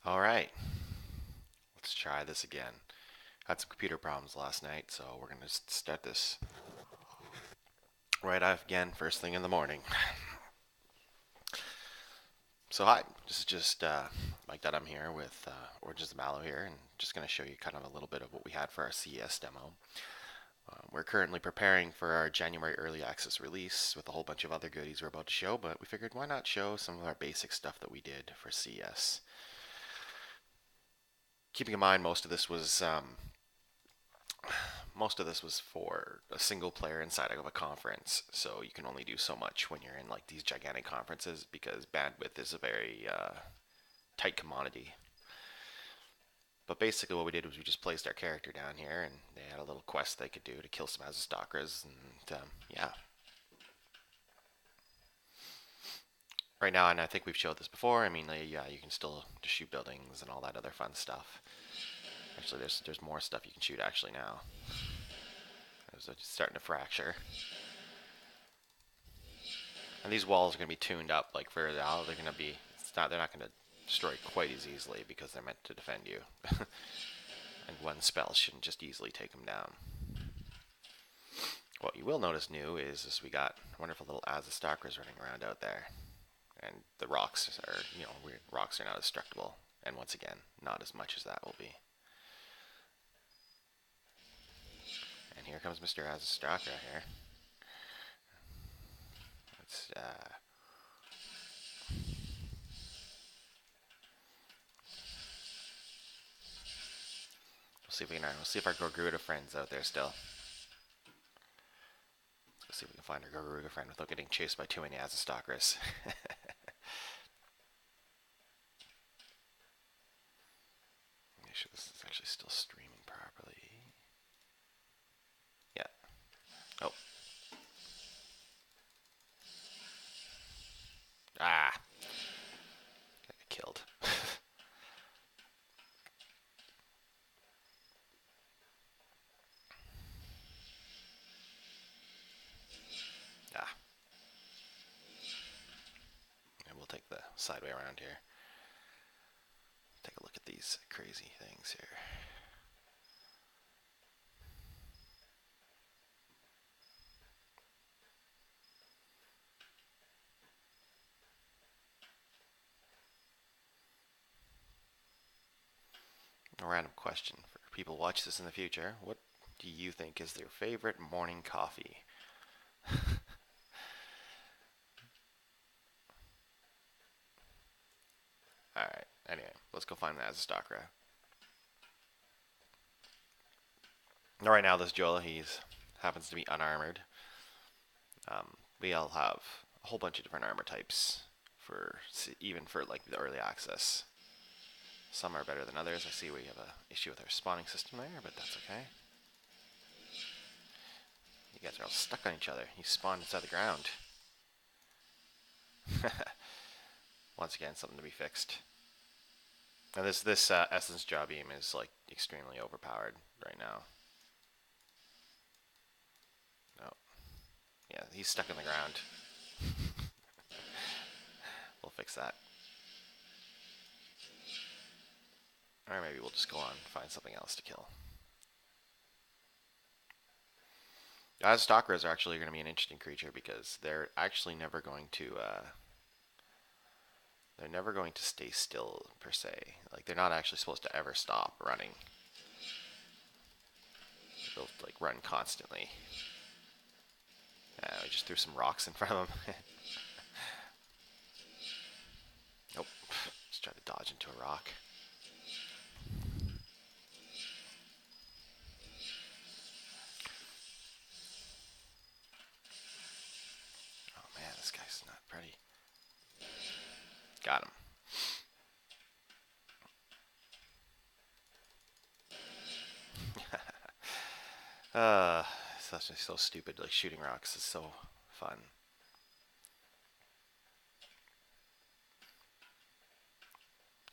All right, let's try this again. Had some computer problems last night, so we're gonna start this right off again, first thing in the morning. So hi, this is just Mike Dunham here with Origins of Mallow here, and just gonna show you kind of a little bit of what we had for our CES demo. We're currently preparing for our January early access release with a whole bunch of other goodies we're about to show, but we figured why not show some of our basic stuff that we did for CES. Keeping in mind most of this was for a single player inside of a conference, so you can only do so much when you're in like these gigantic conferences because bandwidth is a very tight commodity. But basically, what we did was we just placed our character down here, and they had a little quest they could do to kill some Azastocras, and yeah. Right now, and I think we've showed this before. I mean, yeah, you can still just shoot buildings and all that other fun stuff. Actually, there's more stuff you can shoot actually now. It's starting to fracture. And these walls are going to be tuned up like further out. They're not going to destroy quite as easily because they're meant to defend you. And one spell shouldn't just easily take them down. What you will notice new is we got wonderful little Azastocras running around out there. And the rocks are not destructible. And once again, not as much as that will be. And here comes Mr. Azastocra here. Let's we'll see if our Gorguda friend's out there still. Let's see if we can find our Gorguda friend without getting chased by too many Azastocras. Make sure this is actually still streaming properly. Yeah. Oh. Ah. Got killed. Ah. And we'll take the side way around here. Take a look at these crazy things here. A random question for people who watch this in the future. What do you think is their favorite morning coffee? Alright, anyway, let's go find the Azastocra. Right now, this Jola, he's happens to be unarmored. We all have a whole bunch of different armor types for even for like the early access. Some are better than others. I see we have an issue with our spawning system there, but that's okay. You guys are all stuck on each other. You spawned inside the ground. Once again, something to be fixed. Now this essence jaw beam is like extremely overpowered right now. No, yeah, he's stuck in the ground. We'll fix that. Or maybe we'll just go on and find something else to kill. Stalkers are actually going to be an interesting creature because they're never going to stay still per se. Like they're not actually supposed to ever stop running. They'll like run constantly. We just threw some rocks in front of them. Nope. Just try to dodge into a rock. Oh man, this guy's not pretty. Got him. Such so stupid. Like shooting rocks is so fun.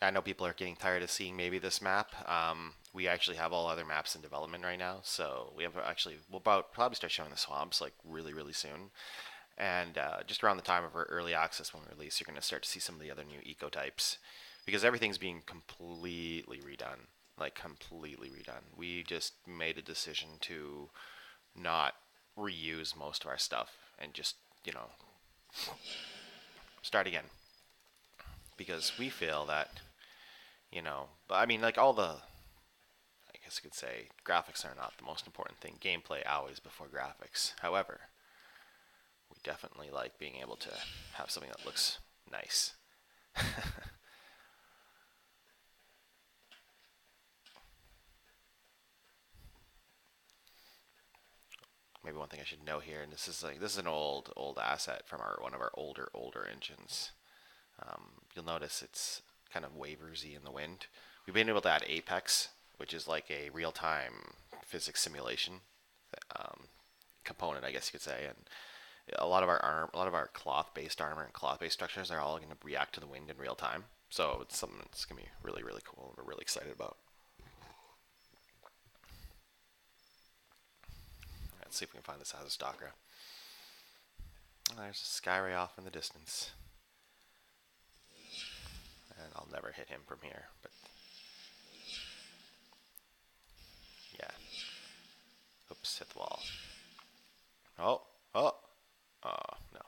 I know people are getting tired of seeing maybe this map. We actually have all other maps in development right now, so we have actually we'll probably start showing the swamps like really soon. And just around the time of our early access when we release, you're going to start to see some of the other new eco types because everything's being completely redone. Like, completely redone. We just made a decision to not reuse most of our stuff and just, you know, start again. Because we feel that, but I mean, like, I guess you could say graphics are not the most important thing. Gameplay always before graphics. However, we definitely like being able to have something that looks nice. Maybe one thing I should note here, and this is an old asset from one of our older engines. You'll notice it's kind of waversy in the wind. We've been able to add Apex, which is like a real-time physics simulation um, component, I guess you could say, and a lot of our cloth-based armor and cloth-based structures are all going to react to the wind in real time. So it's something that's going to be really cool. We're really excited about. Let's see if we can find this Azastalker. Oh, there's a Skyray off in the distance. And I'll never hit him from here, but yeah. Oops, hit the wall. Oh, oh, oh, no.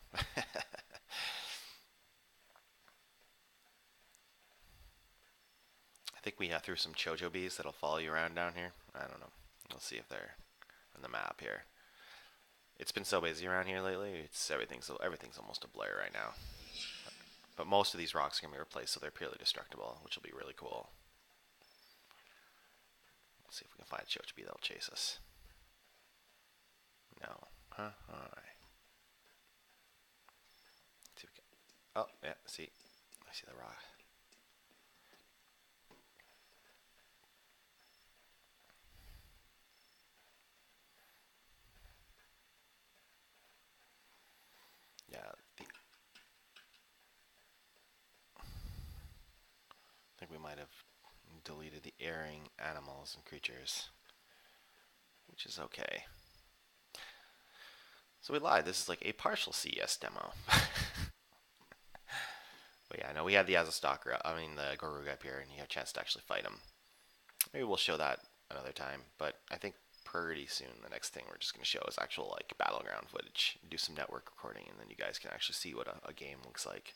I think we threw some Chojo bees that'll follow you around down here. I don't know. We'll see if they're on the map here. It's been so busy around here lately. Everything's almost a blur right now. But most of these rocks are gonna be replaced, so they're purely destructible, which will be really cool. Let's see if we can find a Chojo bee that'll chase us. No. Huh? Alright. See if we can. Oh, yeah, see. I see the rock. Yeah, I think we might have deleted the airing animals and creatures, which is okay. So we lied. This is like a partial CES demo. But yeah, I know we had the Azastalker, the Gorug up here, and you had a chance to actually fight him. Maybe we'll show that another time, but I think pretty soon the next thing we're just going to show is actual like battleground footage, do some network recording, and then you guys can actually see what a game looks like.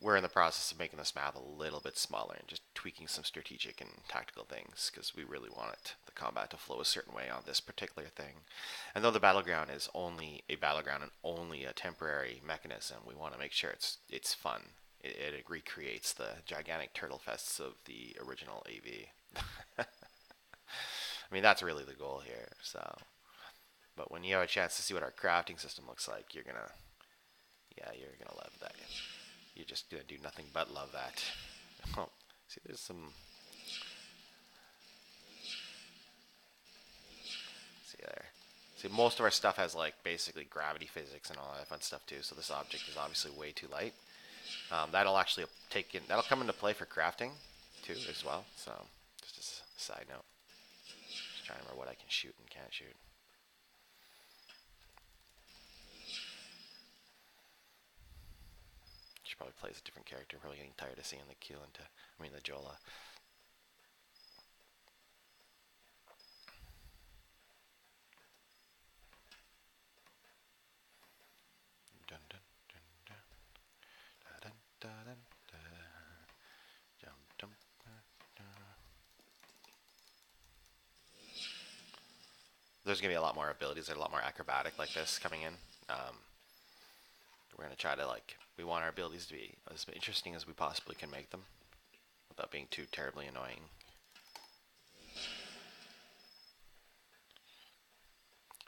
We're in the process of making this map a little bit smaller and just tweaking some strategic and tactical things because we really want the combat to flow a certain way on this particular thing. And though the battleground is only a battleground and only a temporary mechanism, we want to make sure it's fun. It recreates the gigantic turtle fests of the original AV. I mean, that's really the goal here. So, but when you have a chance to see what our crafting system looks like, you're gonna love that. You're just gonna do nothing but love that. Oh, see, there's some. See there. See, most of our stuff has like basically gravity physics and all that fun stuff too. So this object is obviously way too light. That'll actually that'll come into play for crafting too as well. So just a side note. Just trying to remember what I can shoot and can't shoot. She probably plays a different character. Probably getting tired of seeing the the Jola. Dun, dun, dun, dun. Dun, dun, dun, dun. Jump, jump, There's gonna be a lot more abilities that are a lot more acrobatic like this coming in. We're gonna try to we want our abilities to be as interesting as we possibly can make them, without being too terribly annoying.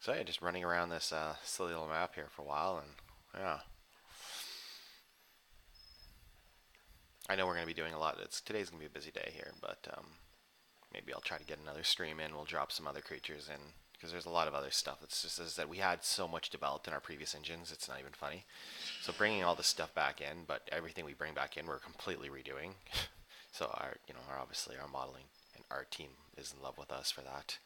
So yeah, just running around this silly little map here for a while, and yeah. I know we're going to be doing a lot. Today's going to be a busy day here, but maybe I'll try to get another stream in. We'll drop some other creatures in because there's a lot of other stuff. It's just as that we had so much developed in our previous engines, it's not even funny. So bringing all this stuff back in, but everything we bring back in, we're completely redoing. So our obviously our modeling and art team is in love with us for that.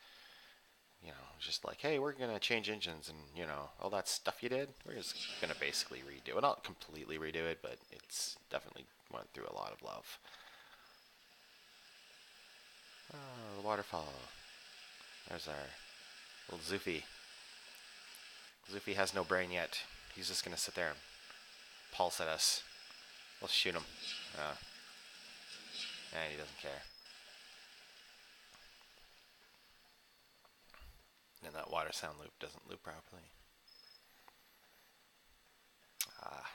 just like, hey, we're gonna change engines and all that stuff you did. We're just gonna basically redo it. Not completely redo it, but it's definitely went through a lot of love. Oh, the waterfall. There's our little Zoofy. Zoofy has no brain yet. He's just gonna sit there and pulse at us. We'll shoot him. And he doesn't care. And that water sound loop doesn't loop properly. Ah,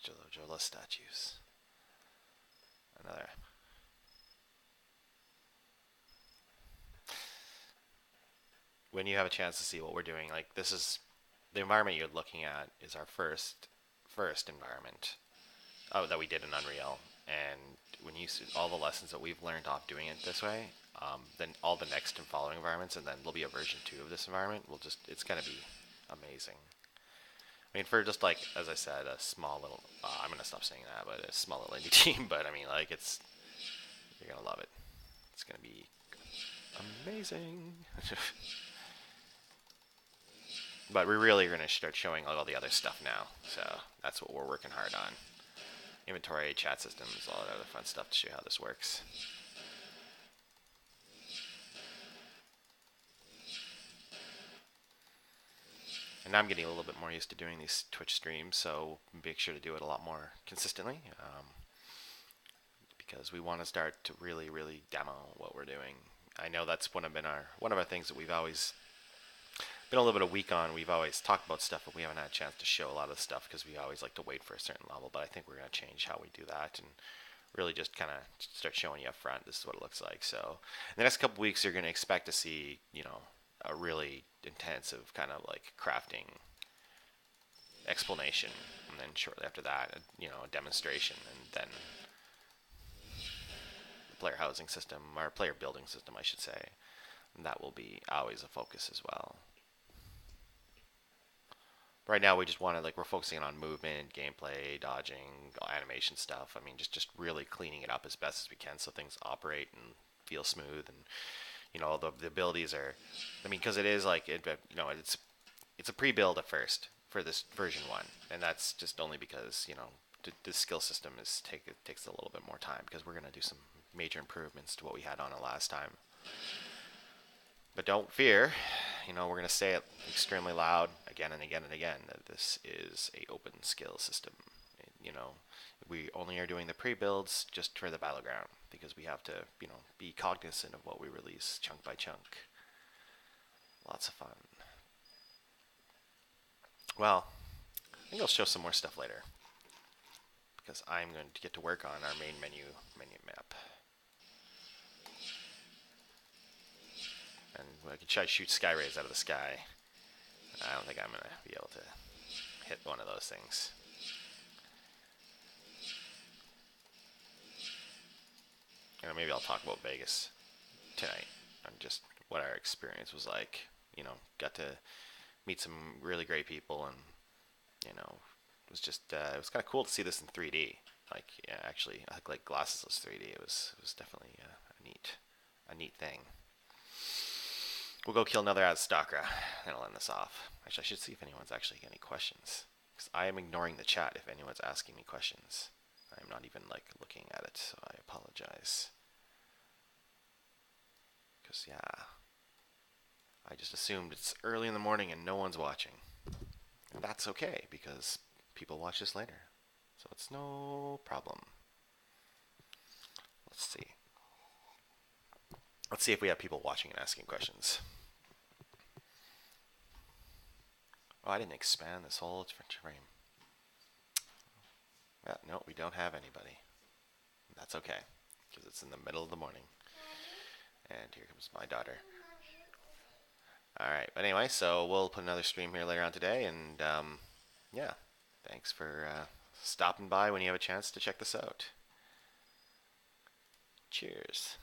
Jola statues. Another. When you have a chance to see what we're doing, like this is the environment you're looking at is our first environment that we did in Unreal. And when you see all the lessons that we've learned off doing it this way, then all the next and following environments, and then there'll be a version 2 of this environment. It's gonna be amazing. I mean, for just like as I said, a small little. I'm gonna stop saying that, but a small little indie team. But I mean, like you're gonna love it. It's gonna be amazing. But we really are gonna start showing all the other stuff now. So that's what we're working hard on. Inventory, chat systems, all that other fun stuff to show you how this works. And now I'm getting a little bit more used to doing these Twitch streams, so make sure to do it a lot more consistently, because we want to start to really, really demo what we're doing. I know that's one of our things that we've always been a little bit weak on. We've always talked about stuff, but we haven't had a chance to show a lot of stuff because we always like to wait for a certain level. But I think we're going to change how we do that and really just kind of start showing you up front. This is what it looks like. So in the next couple weeks, you're going to expect to see, a really intensive kind of like crafting explanation, and then shortly after that, a demonstration, and then the player housing system, or player building system, I should say. And that will be always a focus as well. Right now, we just want to we're focusing on movement, gameplay, dodging, animation stuff. I mean, just really cleaning it up as best as we can so things operate and feel smooth, and the abilities are. I mean, because it is it's a pre-build at first for this version 1, and that's just only because the skill system takes a little bit more time because we're gonna do some major improvements to what we had on it last time. But don't fear, we're going to say it extremely loud again and again and again that this is a open skill system. We only are doing the pre-builds just for the battleground because we have to, be cognizant of what we release chunk by chunk. Lots of fun. Well, I think I'll show some more stuff later because I'm going to get to work on our main menu map. And I can try to shoot sky rays out of the sky. I don't think I'm going to be able to hit one of those things. Maybe I'll talk about Vegas tonight and just what our experience was like. Got to meet some really great people, and it was just it was kind of cool to see this in 3D. Actually, I think like glassesless 3D. It was definitely a neat thing. We'll go kill another Azstakra, and I'll end this off. Actually, I should see if anyone's actually got any questions, because I am ignoring the chat if anyone's asking me questions. I'm not even looking at it, so I apologize. Because yeah, I just assumed it's early in the morning and no one's watching. And that's okay, because people watch this later, so it's no problem. Let's see. Let's see if we have people watching and asking questions. Oh, I didn't expand this whole frame. Yeah, no, we don't have anybody. That's okay, because it's in the middle of the morning. And here comes my daughter. Alright, but anyway, so we'll put another stream here later on today, and yeah, thanks for stopping by when you have a chance to check this out. Cheers.